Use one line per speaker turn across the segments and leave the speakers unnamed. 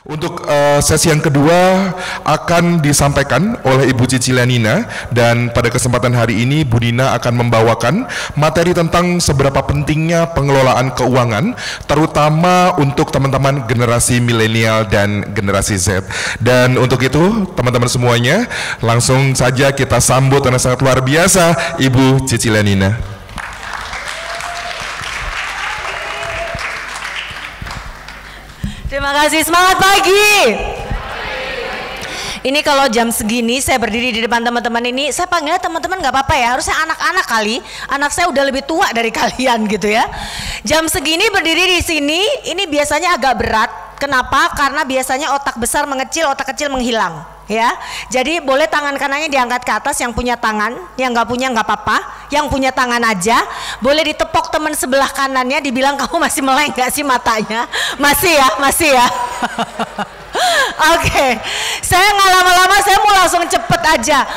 Untuk sesi yang kedua akan disampaikan oleh Ibu Cicilia Nina, dan pada kesempatan hari ini Bu Nina akan membawakan materi tentang seberapa pentingnya pengelolaan keuangan, terutama untuk teman-teman generasi milenial dan generasi Z. Dan untuk itu teman-teman semuanya, langsung saja kita sambut dengan sangat luar biasa Ibu Cicilia Nina.
Terima kasih, semangat pagi. Ini kalau jam segini saya berdiri di depan teman-teman ini, saya panggilnya teman-teman nggak apa-apa ya, harusnya anak-anak kali. Anak saya udah lebih tua dari kalian gitu ya. Jam segini berdiri di sini, ini biasanya agak berat. Kenapa? Karena biasanya otak besar mengecil, otak kecil menghilang. Ya, jadi boleh tangan kanannya diangkat ke atas yang punya tangan, yang nggak punya nggak apa-apa, yang punya tangan aja. Boleh ditepok teman sebelah kanannya, dibilang kamu masih meleng nggak sih matanya? Masih ya, masih ya. Oke, saya nggak lama-lama, saya mau langsung cepet aja.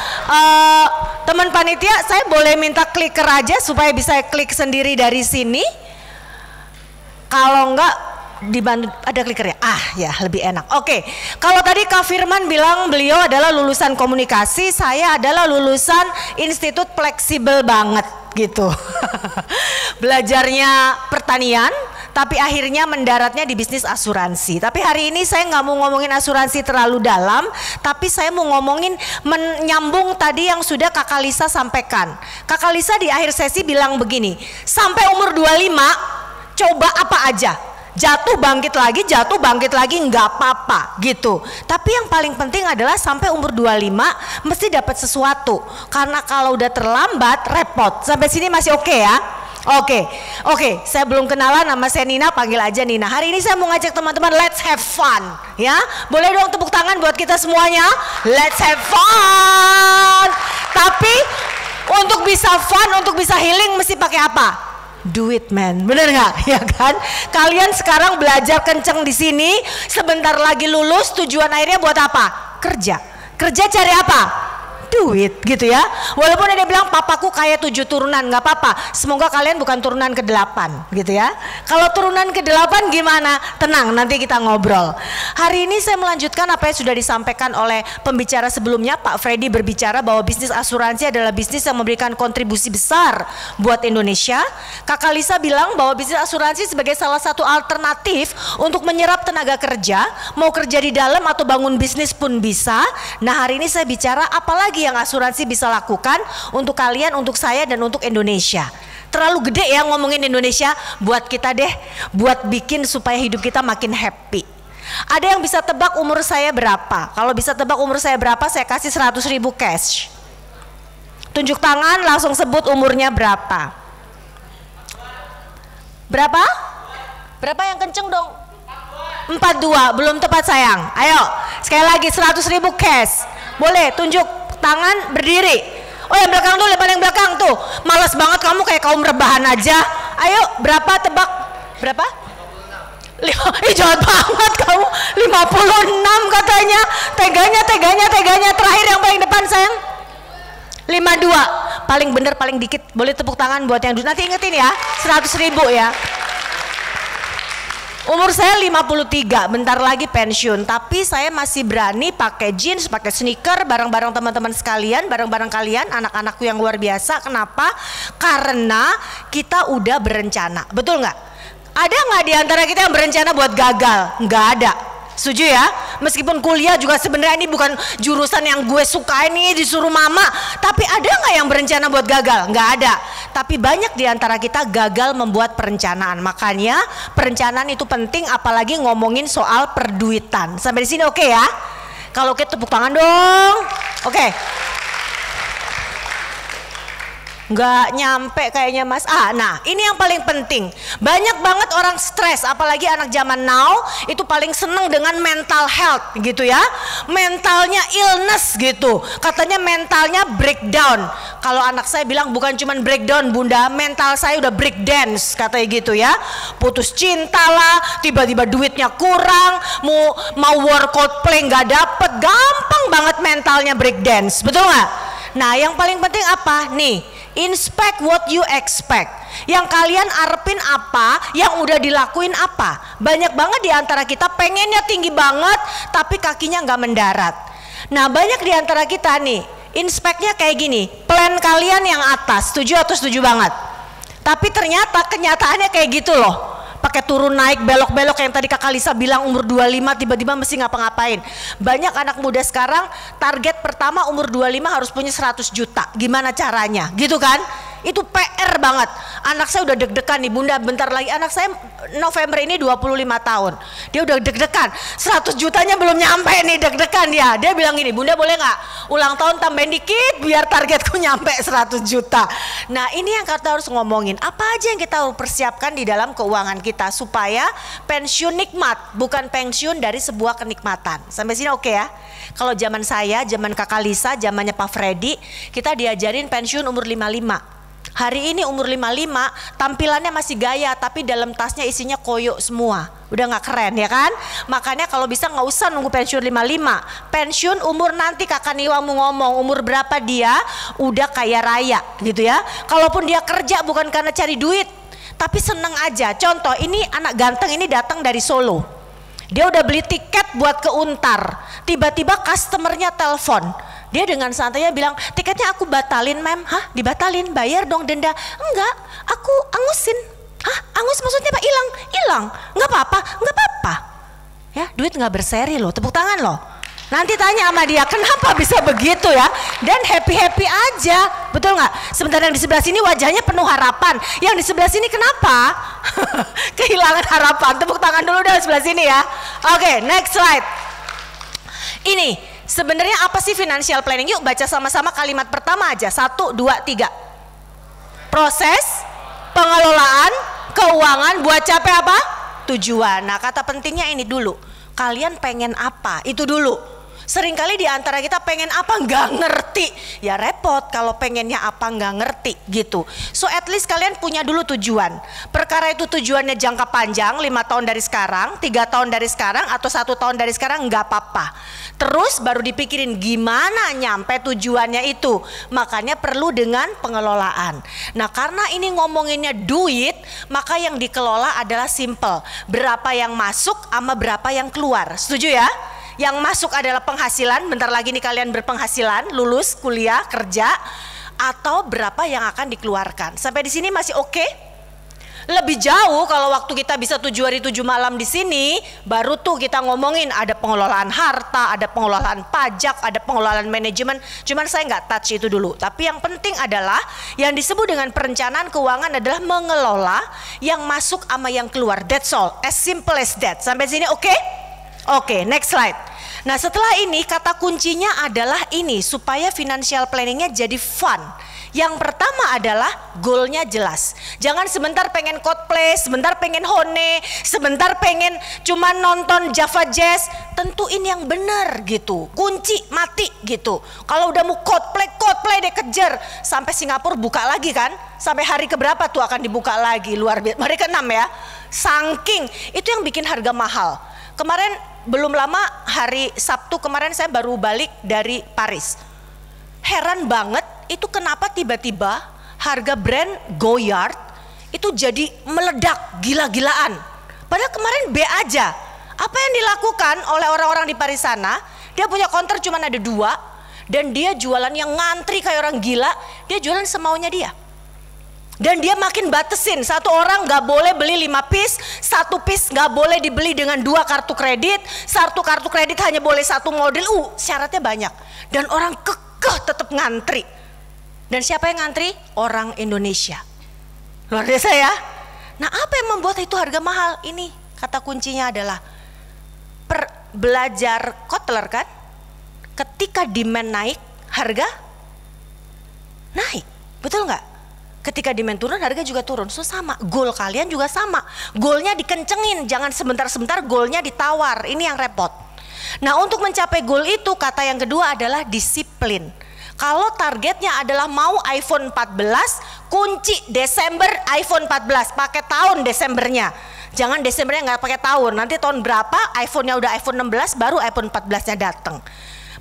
Teman panitia, saya boleh minta clicker aja supaya bisa klik sendiri dari sini. Kalau enggak dibantu ada clicker ya, ya lebih enak. Oke, kalau tadi Kak Firman bilang beliau adalah lulusan komunikasi, saya adalah lulusan institut fleksibel banget gitu. Belajarnya pertanian, tapi akhirnya mendaratnya di bisnis asuransi. Tapi hari ini saya nggak mau ngomongin asuransi terlalu dalam, tapi saya mau ngomongin menyambung tadi yang sudah Kakak Lisa sampaikan. Kakak Lisa di akhir sesi bilang begini, sampai umur 25 coba apa aja, jatuh bangkit lagi nggak apa-apa gitu. Tapi yang paling penting adalah sampai umur 25 mesti dapat sesuatu, karena kalau udah terlambat repot. Sampai sini masih oke ya? Oke, saya belum kenalan, nama saya Nina, panggil aja Nina. Hari ini saya mau ngajak teman-teman let's have fun ya. Boleh dong tepuk tangan buat kita semuanya. Let's have fun. Tapi untuk bisa fun, untuk bisa healing mesti pakai apa? Duit, man, bener nggak? Ya kan? Kalian sekarang belajar kenceng di sini, sebentar lagi lulus, tujuan akhirnya buat apa? Kerja cari apa? Duit gitu ya. Walaupun dia bilang papaku kaya 7 turunan, nggak apa-apa. Semoga kalian bukan turunan ke-8 gitu ya. Kalau turunan ke-8 gimana? Tenang, nanti kita ngobrol. Hari ini saya melanjutkan apa yang sudah disampaikan oleh pembicara sebelumnya. Pak Freddy berbicara bahwa bisnis asuransi adalah bisnis yang memberikan kontribusi besar buat Indonesia. Kakak Lisa bilang bahwa bisnis asuransi sebagai salah satu alternatif untuk menyerap tenaga kerja, mau kerja di dalam atau bangun bisnis pun bisa. Nah, hari ini saya bicara apalagi yang asuransi bisa lakukan untuk kalian, untuk saya, dan untuk Indonesia. Terlalu gede ya ngomongin Indonesia, buat kita deh, buat bikin supaya hidup kita makin happy. Ada yang bisa tebak umur saya berapa? Kalau bisa tebak umur saya berapa, saya kasih 100.000 cash. Tunjuk tangan, langsung sebut umurnya berapa. Berapa? Berapa yang kenceng dong? 42, belum tepat sayang. Ayo, sekali lagi 100.000 cash. Boleh tunjuk tangan, berdiri. Oh, yang belakang tuh, paling belakang tuh. Males banget kamu, kayak kaum rebahan aja. Ayo, berapa tebak? Berapa? Jahat banget kamu. 56 katanya. Teganya. Terakhir yang paling depan sayang. 52. Paling bener, paling dikit. Boleh tepuk tangan buat yang dulu. Nanti ingetin ya, 100.000 ya. Umur saya 53, bentar lagi pensiun, tapi saya masih berani pakai jeans, pakai sneaker, bareng-bareng teman-teman sekalian, bareng-bareng kalian, anak-anakku yang luar biasa. Kenapa? Karena kita udah berencana, betul nggak? Ada nggak di antara kita yang berencana buat gagal? Nggak ada. Setuju ya? Meskipun kuliah juga sebenarnya ini bukan jurusan yang gue suka, ini disuruh mama. Tapi ada nggak yang berencana buat gagal? Nggak ada. Tapi banyak di antara kita gagal membuat perencanaan. Makanya perencanaan itu penting, apalagi ngomongin soal perduitan. Sampai di sini oke ya? Kalau oke tepuk tangan dong. Oke. Nggak nyampe kayaknya mas. Nah ini yang paling penting. Banyak banget orang stres, apalagi anak zaman now itu paling seneng dengan mental health gitu ya. Mentalnya illness gitu. Katanya mentalnya breakdown. Kalau anak saya bilang bukan cuman breakdown bunda, mental saya udah break dance katanya gitu ya. Putus cinta lah, tiba-tiba duitnya kurang, mau workout play nggak dapet, gampang banget mentalnya break dance, betul nggak? Nah yang paling penting apa nih? Inspect what you expect. Yang kalian arepin apa, yang udah dilakuin apa. Banyak banget di antara kita pengennya tinggi banget, tapi kakinya nggak mendarat. Nah banyak di antara kita nih, inspeknya kayak gini, plan kalian yang atas, setuju atau setuju banget? Tapi ternyata kenyataannya kayak gitu loh. Pakai turun naik belok-belok yang tadi Kakak Lisa bilang umur 25 tiba-tiba mesti ngapa-ngapain. Banyak anak muda sekarang target pertama umur 25 harus punya 100 juta. Gimana caranya? Gitu kan? Itu PR banget. Anak saya udah deg-degan nih bunda, bentar lagi anak saya November ini 25 tahun. Dia udah deg-degan, 100 jutanya belum nyampe nih, deg-degan dia. Dia bilang gini, bunda boleh nggak ulang tahun tambahin dikit biar targetku nyampe 100 juta. Nah ini yang kita harus ngomongin, apa aja yang kita harus persiapkan di dalam keuangan kita supaya pensiun nikmat, bukan pensiun dari sebuah kenikmatan. Sampai sini oke ya? Kalau zaman saya, zaman Kakak Lisa, zamannya Pak Freddy, kita diajarin pensiun umur 55. Hari ini umur 55 tampilannya masih gaya tapi dalam tasnya isinya koyo semua. Udah gak keren ya kan? Makanya kalau bisa gak usah nunggu pensiun 55. Pensiun umur nanti Kakak Niwa mau ngomong umur berapa dia udah kaya raya gitu ya. Kalaupun dia kerja bukan karena cari duit tapi seneng aja. Contoh ini anak ganteng ini datang dari Solo. Dia udah beli tiket buat ke Untar. Tiba-tiba customernya telepon. Dia dengan santainya bilang, tiketnya aku batalin mem. Hah? Dibatalin? Bayar dong denda. Enggak, aku angusin. Hah? Angus maksudnya apa? Hilang? Hilang. Enggak apa-apa? Enggak apa-apa. Ya, duit enggak berseri loh, tepuk tangan loh. Nanti tanya sama dia, kenapa bisa begitu ya? Dan happy-happy aja, betul nggak? Sementara yang di sebelah sini wajahnya penuh harapan. Yang di sebelah sini kenapa? Kehilangan harapan. Tepuk tangan dulu dong sebelah sini ya. Oke, next slide. Ini. Sebenarnya apa sih financial planning? Yuk baca sama-sama kalimat pertama aja. 1, 2, 3. Proses pengelolaan keuangan buat capai apa? Tujuan. Nah kata pentingnya ini dulu. Kalian pengen apa? Itu dulu. Seringkali di antara kita pengen apa nggak ngerti. Ya repot kalau pengennya apa nggak ngerti gitu. So at least kalian punya dulu tujuan. Perkara itu tujuannya jangka panjang 5 tahun dari sekarang, 3 tahun dari sekarang atau 1 tahun dari sekarang nggak apa-apa. Terus baru dipikirin gimana nyampe tujuannya itu. Makanya perlu dengan pengelolaan. Nah karena ini ngomonginnya duit, maka yang dikelola adalah simple. Berapa yang masuk sama berapa yang keluar. Setuju ya? Yang masuk adalah penghasilan, bentar lagi nih kalian berpenghasilan, lulus, kuliah, kerja, atau berapa yang akan dikeluarkan. Sampai di sini masih oke? Lebih jauh kalau waktu kita bisa 7 hari 7 malam di sini, baru tuh kita ngomongin ada pengelolaan harta, ada pengelolaan pajak, ada pengelolaan manajemen. Cuman saya nggak touch itu dulu. Tapi yang penting adalah yang disebut dengan perencanaan keuangan adalah mengelola yang masuk sama yang keluar. That's all, as simple as that. Sampai sini oke? Oke, next slide. Nah setelah ini kata kuncinya adalah ini supaya financial planningnya jadi fun. Yang pertama adalah goalnya jelas. Jangan sebentar pengen Coldplay, sebentar pengen Hone, sebentar pengen cuma nonton Java Jazz. Tentuin yang benar gitu. Kunci mati gitu. Kalau udah mau Coldplay deh kejar. Sampai Singapura buka lagi kan. Sampai hari keberapa tuh akan dibuka lagi. Luar biasa. Hari ke-6 ya. Saking itu yang bikin harga mahal. Kemarin belum lama hari Sabtu kemarin saya baru balik dari Paris. Heran banget itu kenapa tiba-tiba harga brand Goyard itu jadi meledak gila-gilaan. Padahal kemarin B aja. Apa yang dilakukan oleh orang-orang di Paris sana? Dia punya counter cuma ada 2 dan dia jualan yang ngantri kayak orang gila. Dia jualan semaunya dia. Dan dia makin batesin, satu orang gak boleh beli 5 piece, 1 piece gak boleh dibeli dengan 2 kartu kredit, 1 kartu kredit hanya boleh 1 model, syaratnya banyak. Dan orang kekeh tetap ngantri. Dan siapa yang ngantri? Orang Indonesia. Luar biasa ya. Nah apa yang membuat itu harga mahal? Ini kata kuncinya adalah belajar Kotler kan. Ketika demand naik, harga naik. Betul gak? Ketika demand turun, harga juga turun. So sama, goal kalian juga sama. Goalnya dikencengin, jangan sebentar-sebentar goalnya ditawar. Ini yang repot. Nah untuk mencapai goal itu, kata yang kedua adalah disiplin. Kalau targetnya adalah mau iPhone 14, kunci Desember iPhone 14. Pakai tahun Desembernya. Jangan Desembernya nggak pakai tahun. Nanti tahun berapa iPhone-nya udah iPhone 16, baru iPhone 14-nya datang.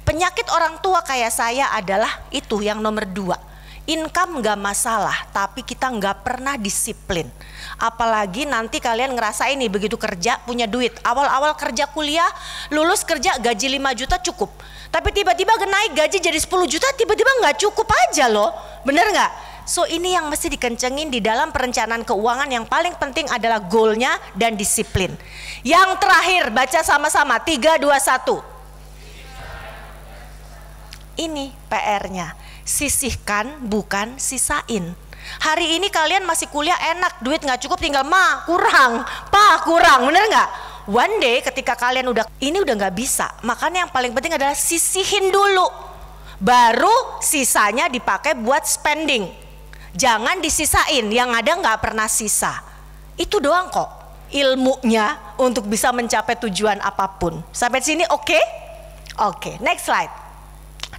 Penyakit orang tua kayak saya adalah itu yang nomor 2. income nggak masalah, tapi kita nggak pernah disiplin. Apalagi nanti kalian ngerasain nih, begitu kerja punya duit, awal-awal kerja kuliah, lulus kerja gaji 5 juta cukup. Tapi tiba-tiba naik gaji jadi 10 juta, tiba-tiba nggak cukup aja loh, bener nggak? So ini yang mesti dikencengin di dalam perencanaan keuangan. Yang paling penting adalah goalnya dan disiplin. Yang terakhir, baca sama-sama, 3, 2, 1. Ini PR-nya, sisihkan bukan sisain. Hari ini kalian masih kuliah enak, duit nggak cukup, tinggal ma kurang, pa kurang, bener nggak? One day ketika kalian udah nggak bisa, makanya yang paling penting adalah sisihin dulu, baru sisanya dipakai buat spending. Jangan disisain, yang ada nggak pernah sisa. Itu doang kok ilmunya untuk bisa mencapai tujuan apapun. Sampai sini oke? Oke, next slide.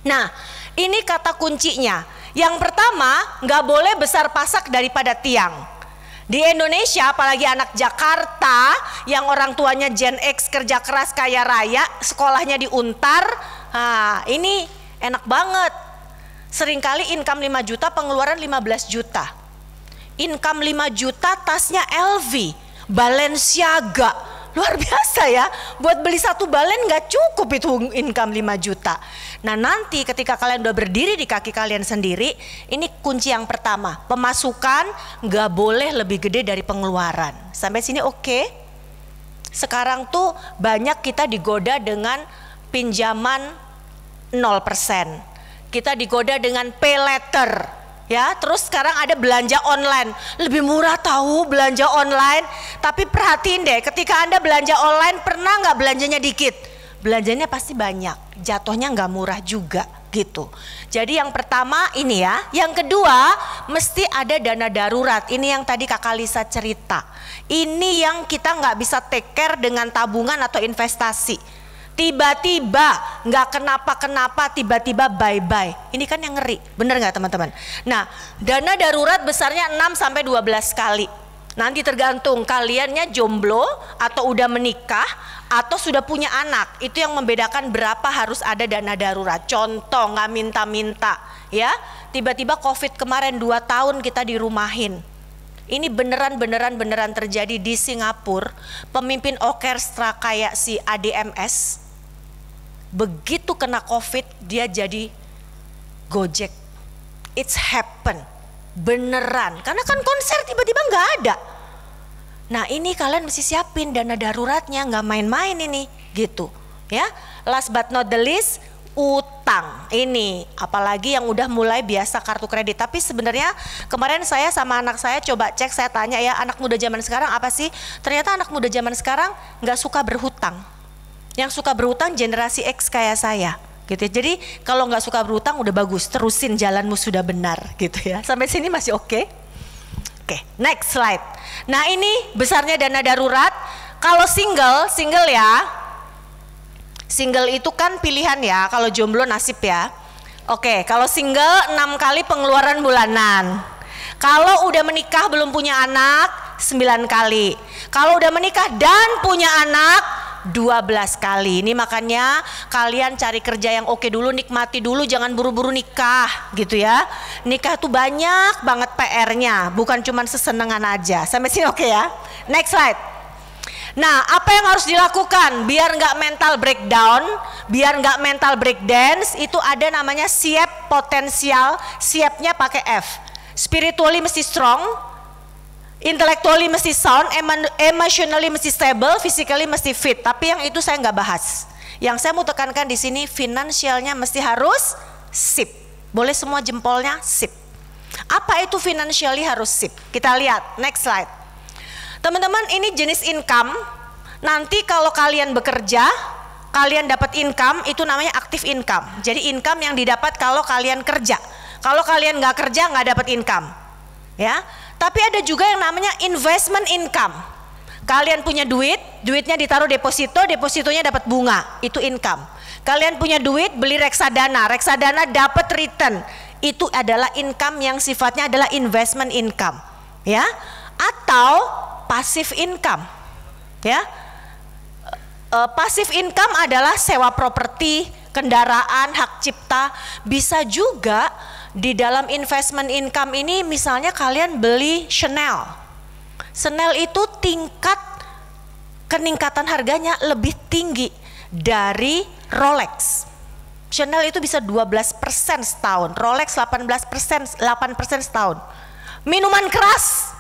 Nah, ini kata kuncinya. Yang pertama, nggak boleh besar pasak daripada tiang. Di Indonesia, apalagi anak Jakarta yang orang tuanya Gen X, kerja keras kaya raya, sekolahnya di Untar, ini enak banget. Seringkali income 5 juta, pengeluaran 15 juta. Income 5 juta, tasnya LV, Balenciaga. Luar biasa ya, buat beli satu balen nggak cukup itu income 5 juta. Nah nanti ketika kalian udah berdiri di kaki kalian sendiri, ini kunci yang pertama, pemasukan nggak boleh lebih gede dari pengeluaran. Sampai sini oke? Sekarang tuh banyak kita digoda dengan pinjaman 0%. Kita digoda dengan pay letter. Ya, terus sekarang ada belanja online, lebih murah tahu belanja online. Tapi perhatiin deh, ketika Anda belanja online, pernah nggak belanjanya dikit? Belanjanya pasti banyak, jatuhnya nggak murah juga gitu. Jadi yang pertama ini ya, yang kedua mesti ada dana darurat. Ini yang tadi Kakak Lisa cerita. Ini yang kita nggak bisa take care dengan tabungan atau investasi. Tiba-tiba nggak kenapa-kenapa, tiba-tiba bye-bye. Ini kan yang ngeri, bener nggak teman-teman? Nah, dana darurat besarnya 6-12 kali. Nanti tergantung kaliannya jomblo atau udah menikah atau sudah punya anak. Itu yang membedakan berapa harus ada dana darurat. Contoh, nggak minta-minta ya. Tiba-tiba COVID kemarin 2 tahun kita dirumahin. Ini beneran terjadi di Singapura. Pemimpin orkestra kayak si ADMS, begitu kena COVID dia jadi Gojek. It's happen, beneran. Karena kan konser tiba-tiba nggak ada. Nah ini kalian mesti siapin dana daruratnya, nggak main-main ini, gitu. Ya, last but not the least, utang. Ini apalagi yang udah mulai biasa kartu kredit. Tapi sebenarnya kemarin saya sama anak saya coba cek, saya tanya ya, anak muda zaman sekarang apa sih? Ternyata anak muda zaman sekarang nggak suka berhutang. Yang suka berhutang generasi X kayak saya gitu. Jadi kalau nggak suka berhutang udah bagus, terusin jalanmu sudah benar gitu ya. Sampai sini masih oke? Oke, next slide. Nah ini besarnya dana darurat. Kalau single ya. Single itu kan pilihan ya, kalau jomblo nasib ya. Oke, kalau single 6 kali pengeluaran bulanan. Kalau udah menikah belum punya anak 9 kali. Kalau udah menikah dan punya anak 12 kali. Ini makanya kalian cari kerja yang oke dulu, nikmati dulu, jangan buru-buru nikah gitu ya. Nikah tuh banyak banget PR-nya, bukan cuma sesenengan aja. Sampai sini oke ya. Next slide. Nah, apa yang harus dilakukan biar nggak mental breakdown, biar nggak mental breakdance? Itu ada namanya siap potensial, siapnya pakai F. Spiritually mesti strong, intellectually mesti sound, emotionally mesti stable, physically mesti fit. Tapi yang itu saya nggak bahas. Yang saya mau tekankan di sini, finansialnya mesti harus sip. Boleh semua jempolnya sip. Apa itu financially harus sip? Kita lihat, next slide. Teman-teman, ini jenis income. Nanti kalau kalian bekerja, kalian dapat income, itu namanya active income. Jadi income yang didapat kalau kalian kerja. Kalau kalian nggak kerja, nggak dapat income. Ya, tapi ada juga yang namanya investment income. Kalian punya duit, duitnya ditaruh deposito, depositonya dapat bunga, itu income. Kalian punya duit, beli reksadana, reksadana dapat return, itu adalah income yang sifatnya adalah investment income. Ya, atau passive income, ya. Passive income adalah sewa properti, kendaraan, hak cipta. Bisa juga di dalam investment income ini misalnya kalian beli Chanel. Chanel itu tingkat peningkatan harganya lebih tinggi dari Rolex. Chanel itu bisa 12% setahun, Rolex 8% setahun. Minuman keras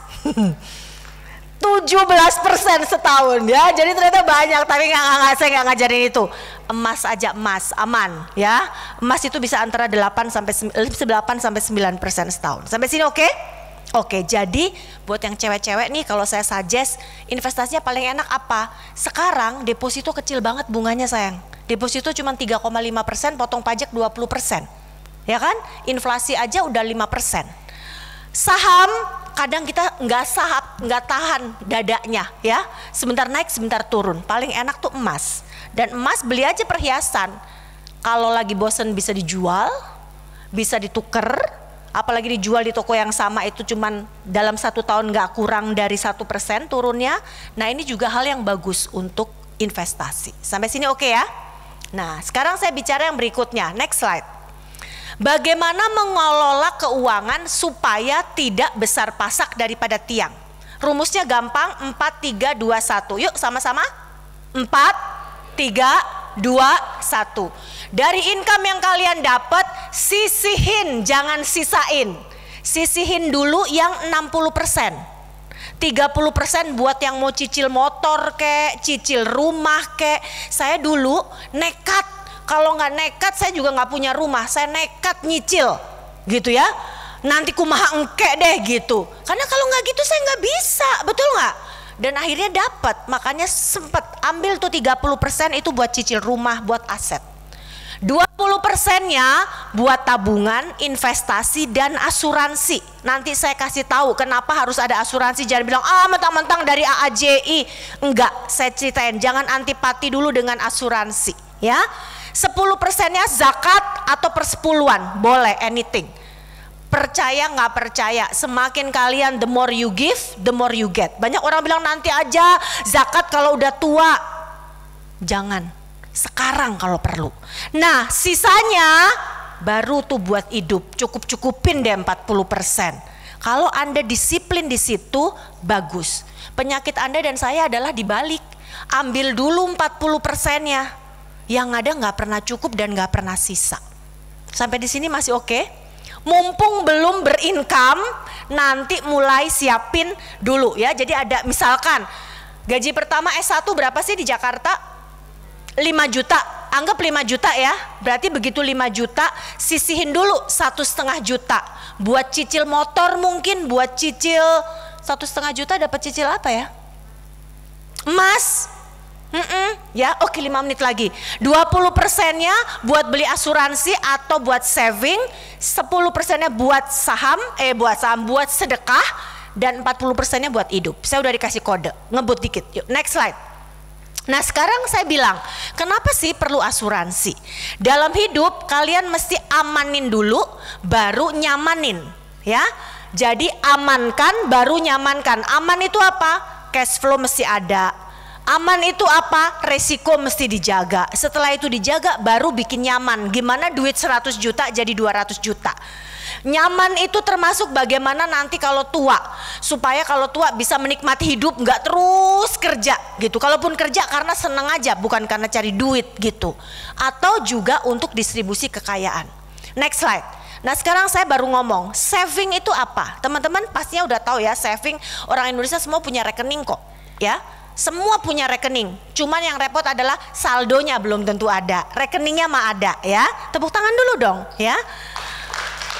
17% setahun ya. Jadi ternyata banyak, tapi saya nggak ngajarin itu. Emas aja, emas aman ya. Emas itu bisa antara 8 sampai 9% setahun. Sampai sini oke? Oke, jadi buat yang cewek-cewek nih, kalau saya suggest investasinya paling enak apa? Sekarang deposito kecil banget bunganya sayang. Deposito cuma 3,5%, potong pajak 20%. Ya kan? Inflasi aja udah 5%. Saham kadang kita nggak tahan dadanya ya, sebentar naik sebentar turun. Paling enak tuh emas, dan emas beli aja perhiasan, kalau lagi bosen bisa dijual, bisa dituker, apalagi dijual di toko yang sama itu cuman dalam 1 tahun nggak kurang dari 1% turunnya. Nah ini juga hal yang bagus untuk investasi. Sampai sini oke ya. Nah sekarang saya bicara yang berikutnya, next slide. Bagaimana mengelola keuangan supaya tidak besar pasak daripada tiang? Rumusnya gampang, 4, 3, 2, 1. Yuk sama-sama. 4, 3, 2, 1. Dari income yang kalian dapat, sisihin, jangan sisain. Sisihin dulu yang 60%. 30% buat yang mau cicil motor kek, cicil rumah kek. Saya dulu nekat. Kalau nggak nekat saya juga nggak punya rumah, saya nekat nyicil gitu ya, nanti kumaha engke deh gitu, karena kalau nggak gitu saya nggak bisa, betul nggak? Dan akhirnya dapat, makanya sempet ambil tuh 30% itu buat cicil rumah, buat aset. 20%-nya buat tabungan, investasi, dan asuransi. Nanti saya kasih tahu kenapa harus ada asuransi. Jangan bilang mentang-mentang dari AAJI. Enggak, saya ceritain, jangan antipati dulu dengan asuransi ya. 10%-nya zakat atau persepuluhan, boleh, anything. Percaya nggak percaya, semakin kalian the more you give, the more you get. Banyak orang bilang nanti aja zakat kalau udah tua. Jangan, sekarang kalau perlu. Nah sisanya baru tuh buat hidup, cukup-cupin deh 40%. Kalau Anda disiplin di situ, bagus. Penyakit Anda dan saya adalah dibalik. Ambil dulu 40%-nya. Yang ada nggak pernah cukup dan nggak pernah sisa. Sampai di sini masih oke? Mumpung belum berincome, nanti mulai siapin dulu ya. Jadi ada misalkan gaji pertama S1 berapa sih di Jakarta? 5 juta, anggap 5 juta ya. Berarti begitu 5 juta, sisihin dulu 1,5 juta buat cicil motor, mungkin buat cicil 1,5 juta dapat cicil apa ya? Emas. Ya oke, 5 menit lagi. 20%-nya buat beli asuransi atau buat saving, 10%-nya buat buat sedekah, dan 40%-nya buat hidup. Saya udah dikasih kode, ngebut dikit. Yuk next slide. Nah sekarang saya bilang, kenapa sih perlu asuransi? Dalam hidup kalian mesti amanin dulu, baru nyamanin ya. Jadi amankan baru nyamankan. Aman itu apa? Cash flow mesti ada. Aman itu apa? Resiko mesti dijaga. Setelah itu dijaga baru bikin nyaman. Gimana duit 100 juta jadi 200 juta. Nyaman itu termasuk bagaimana nanti kalau tua, supaya kalau tua bisa menikmati hidup, nggak terus kerja gitu. Kalaupun kerja karena seneng aja, bukan karena cari duit gitu. Atau juga untuk distribusi kekayaan. Next slide. Nah sekarang saya baru ngomong, saving itu apa? Teman-teman pastinya udah tahu ya, saving orang Indonesia semua punya rekening kok ya. Semua punya rekening, cuman yang repot adalah saldonya belum tentu ada, rekeningnya mah ada ya. Tepuk tangan dulu dong ya.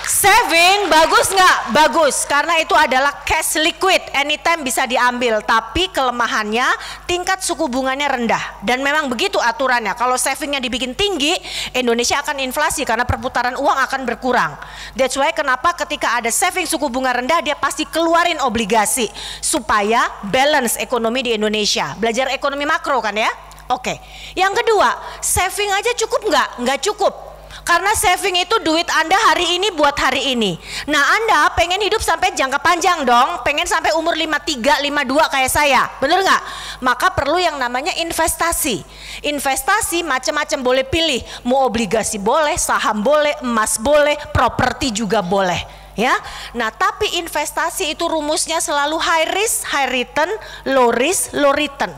Saving bagus nggak? Bagus, karena itu adalah cash liquid, anytime bisa diambil. Tapi kelemahannya tingkat suku bunganya rendah, dan memang begitu aturannya. Kalau savingnya dibikin tinggi, Indonesia akan inflasi karena perputaran uang akan berkurang. That's why kenapa ketika ada saving suku bunga rendah, dia pasti keluarin obligasi supaya balance ekonomi di Indonesia. Belajar ekonomi makro kan ya? Oke. Yang kedua, saving aja cukup nggak? Nggak cukup. Karena saving itu duit Anda hari ini buat hari ini. Nah, Anda pengen hidup sampai jangka panjang dong, pengen sampai umur 53, 52 kayak saya, bener nggak? Maka perlu yang namanya investasi. Investasi macam-macam boleh pilih, mau obligasi boleh, saham boleh, emas boleh, properti juga boleh. Ya, nah tapi investasi itu rumusnya selalu high risk, high return, low risk, low return.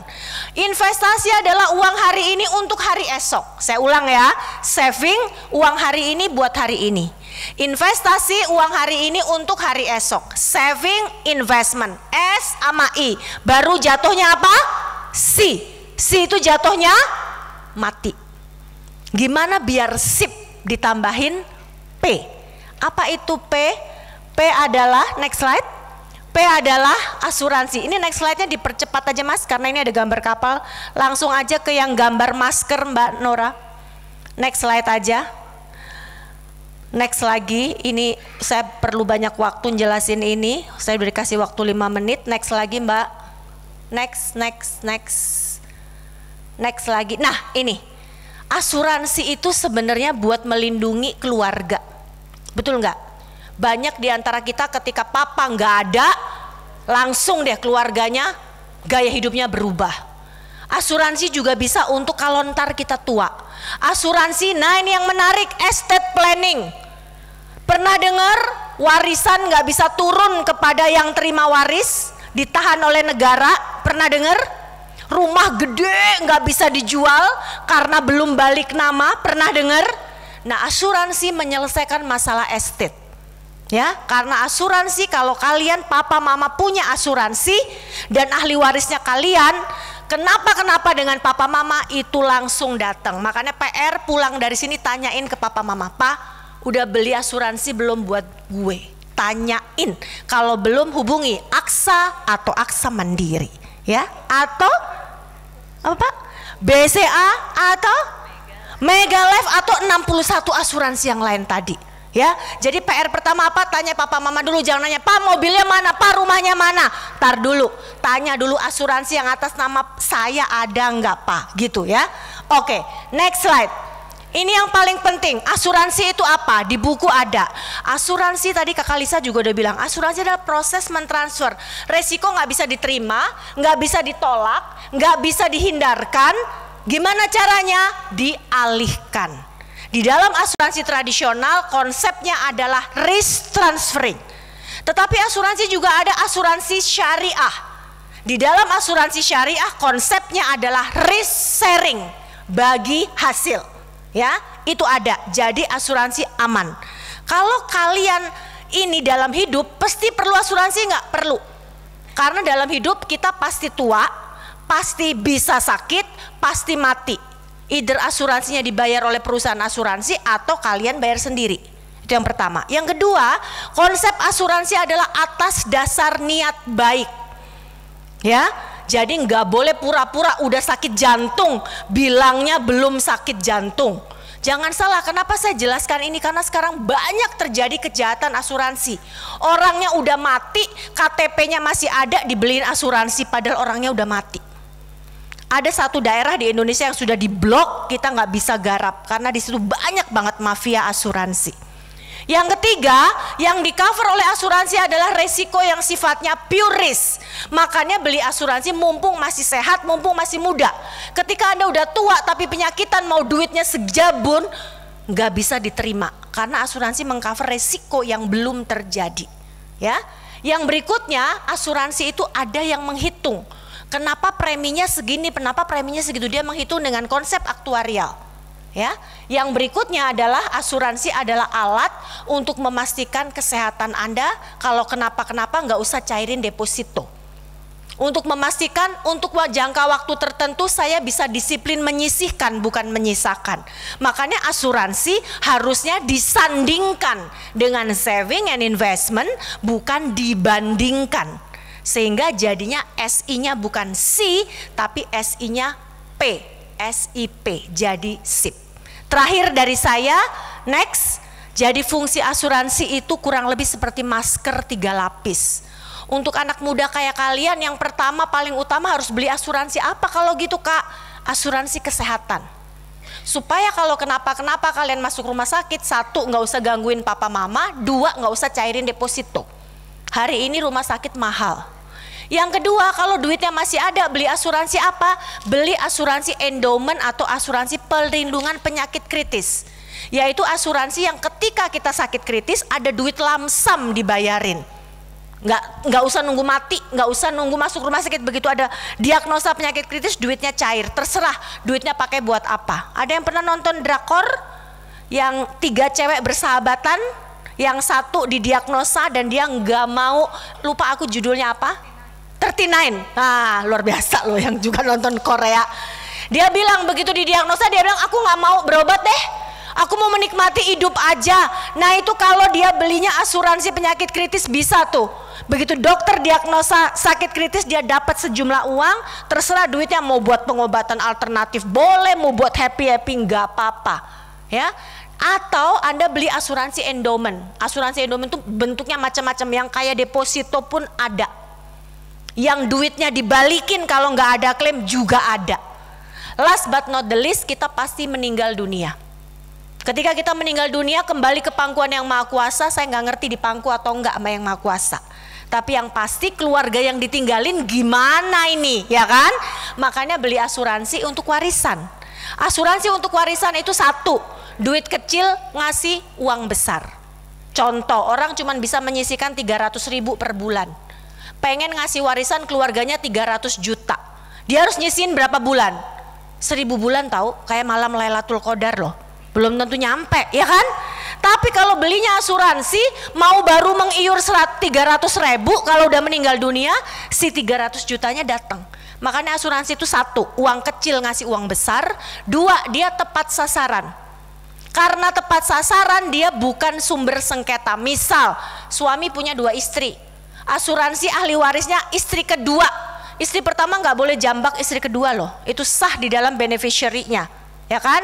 Investasi adalah uang hari ini untuk hari esok. Saya ulang ya, saving uang hari ini buat hari ini. Investasi uang hari ini untuk hari esok. Saving, investment, S sama I. Baru jatuhnya apa? C. C itu jatuhnya mati. Gimana biar sip ditambahin P? Apa itu P? P adalah, next slide. P adalah asuransi. Ini next slide-nya dipercepat aja Mas, karena ini ada gambar kapal. Langsung aja ke yang gambar masker Mbak Nora. Next slide aja. Next lagi, ini saya perlu banyak waktu jelasin ini. Saya udah dikasih waktu 5 menit. Next lagi Mbak. Next. Next lagi. Nah ini, asuransi itu sebenarnya buat melindungi keluarga. Betul nggak? Banyak di antara kita ketika papa nggak ada, langsung deh keluarganya gaya hidupnya berubah. Asuransi juga bisa untuk kalau ntar kita tua. Asuransi, nah ini yang menarik, estate planning. Pernah dengar warisan nggak bisa turun kepada yang terima waris, ditahan oleh negara? Pernah dengar? Rumah gede nggak bisa dijual karena belum balik nama? Pernah dengar? Nah, asuransi menyelesaikan masalah estate. Ya, karena asuransi kalau kalian papa mama punya asuransi dan ahli warisnya kalian, kenapa dengan papa mama itu langsung datang. Makanya PR pulang dari sini tanyain ke papa mama, "Pak, udah beli asuransi belum buat gue?" Tanyain. Kalau belum hubungi Aksa atau Aksa Mandiri, ya. Atau apa Pak? BCA atau Mega Life atau 61 asuransi yang lain tadi, ya. Jadi PR pertama apa? Tanya papa mama dulu, jangan nanya, "Pak, mobilnya mana? Pak, rumahnya mana?" Tar dulu, tanya dulu asuransi yang atas nama saya ada nggak Pak, gitu ya. Oke, next slide. Ini yang paling penting, asuransi itu apa? Di buku ada. Asuransi tadi Kakak Lisa juga udah bilang, asuransi adalah proses mentransfer. Resiko nggak bisa diterima, nggak bisa ditolak, nggak bisa dihindarkan. Gimana caranya? Dialihkan. Di dalam asuransi tradisional konsepnya adalah risk transferring. Tetapi asuransi juga ada asuransi syariah. Di dalam asuransi syariah konsepnya adalah risk sharing, bagi hasil. Ya, itu ada. Jadi asuransi aman. Kalau kalian ini dalam hidup pasti perlu asuransi nggak? Perlu. Karena dalam hidup kita pasti tua, pasti bisa sakit, pasti mati. Either asuransinya dibayar oleh perusahaan asuransi atau kalian bayar sendiri. Itu yang pertama. Yang kedua, konsep asuransi adalah atas dasar niat baik. Ya, jadi nggak boleh pura-pura udah sakit jantung, bilangnya belum sakit jantung. Jangan salah, kenapa saya jelaskan ini? Karena sekarang banyak terjadi kejahatan asuransi. Orangnya udah mati, KTP-nya masih ada, dibeliin asuransi padahal orangnya udah mati. Ada satu daerah di Indonesia yang sudah diblok, kita nggak bisa garap karena di situ banyak banget mafia asuransi. Yang ketiga, yang di cover oleh asuransi adalah resiko yang sifatnya pure risk. Makanya beli asuransi mumpung masih sehat, mumpung masih muda. Ketika Anda udah tua tapi penyakitan mau duitnya sejabun, nggak bisa diterima karena asuransi mengcover resiko yang belum terjadi. Ya, yang berikutnya asuransi itu ada yang menghitung. Kenapa preminya segini? Kenapa preminya segitu? Dia menghitung dengan konsep aktuarial. Ya, yang berikutnya adalah asuransi adalah alat untuk memastikan kesehatan Anda. Kalau kenapa-kenapa nggak usah cairin deposito. Untuk memastikan untuk jangka waktu tertentu saya bisa disiplin menyisihkan bukan menyisakan. Makanya asuransi harusnya disandingkan dengan saving and investment, bukan dibandingkan. Sehingga jadinya SI-nya bukan C tapi SI-nya P, SIP, jadi SIP. Terakhir dari saya, next. Jadi fungsi asuransi itu kurang lebih seperti masker 3 lapis. Untuk anak muda kayak kalian, yang pertama paling utama harus beli asuransi apa kalau gitu Kak? Asuransi kesehatan. Supaya kalau kenapa-kenapa kalian masuk rumah sakit, satu, nggak usah gangguin papa mama, dua, nggak usah cairin deposito. Hari ini rumah sakit mahal. Yang kedua, kalau duitnya masih ada, beli asuransi apa? Beli asuransi endowment atau asuransi perlindungan penyakit kritis. Yaitu asuransi yang ketika kita sakit kritis ada duit lamsam dibayarin. Nggak usah nunggu mati, nggak usah nunggu masuk rumah sakit, begitu ada diagnosa penyakit kritis duitnya cair, terserah duitnya pakai buat apa. Ada yang pernah nonton drakor yang 3 cewek bersahabatan, yang satu didiagnosa dan dia nggak mau, lupa aku judulnya apa, 39. Nah, luar biasa loh yang juga nonton Korea. Dia bilang begitu didiagnosa, dia bilang aku nggak mau berobat deh, aku mau menikmati hidup aja. Nah itu kalau dia belinya asuransi penyakit kritis bisa tuh. Begitu dokter diagnosa sakit kritis, dia dapat sejumlah uang, terserah duitnya mau buat pengobatan alternatif boleh, mau buat happy-happy nggak apa-apa, ya. Atau Anda beli asuransi endowment. Asuransi endowment itu bentuknya macam-macam, yang kayak deposito pun ada, yang duitnya dibalikin kalau nggak ada klaim juga ada. Last but not the least, kita pasti meninggal dunia. Ketika kita meninggal dunia, kembali ke pangkuan yang maha kuasa. Saya nggak ngerti di pangku atau enggak sama yang maha kuasa, tapi yang pasti keluarga yang ditinggalin gimana ini, ya kan? Makanya beli asuransi untuk warisan. Asuransi untuk warisan itu satu, duit kecil ngasih uang besar. Contoh, orang cuma bisa menyisihkan 300.000 per bulan, pengen ngasih warisan keluarganya 300 juta. Dia harus nyisihin berapa bulan? 1000 bulan tahu, kayak malam Lailatul Qadar loh. Belum tentu nyampe, ya kan? Tapi kalau belinya asuransi, mau baru mengiur 300.000, kalau udah meninggal dunia si 300 jutanya datang. Makanya asuransi itu satu, uang kecil ngasih uang besar. Dua, dia tepat sasaran. Karena tepat sasaran, dia bukan sumber sengketa. Misal suami punya 2 istri, asuransi ahli warisnya istri kedua. Istri pertama nggak boleh jambak istri kedua loh, itu sah di dalam beneficiary-nya, ya kan?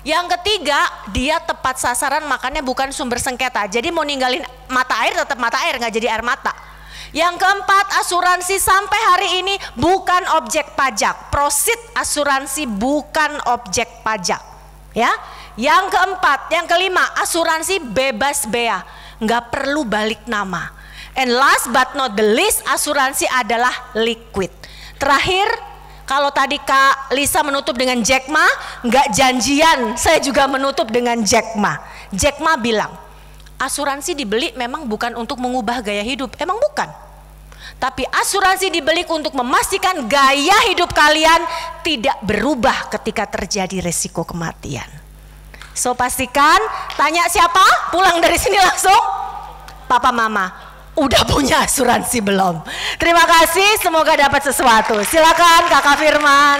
Yang ketiga, dia tepat sasaran, makanya bukan sumber sengketa. Jadi mau ninggalin mata air tetap mata air, nggak jadi air mata. Yang keempat, asuransi sampai hari ini bukan objek pajak. Prosit asuransi bukan objek pajak, ya. Yang keempat, yang kelima, asuransi bebas bea, nggak perlu balik nama. And last but not the least, asuransi adalah liquid. Terakhir, kalau tadi Kak Lisa menutup dengan Jack Ma, nggak janjian, saya juga menutup dengan Jack Ma. Jack Ma bilang, asuransi dibeli memang bukan untuk mengubah gaya hidup, emang bukan. Tapi asuransi dibeli untuk memastikan gaya hidup kalian tidak berubah ketika terjadi resiko kematian. So pastikan, tanya siapa, pulang dari sini langsung, papa mama. Udah punya asuransi belum? Terima kasih, semoga dapat sesuatu. Silakan Kakak Firman.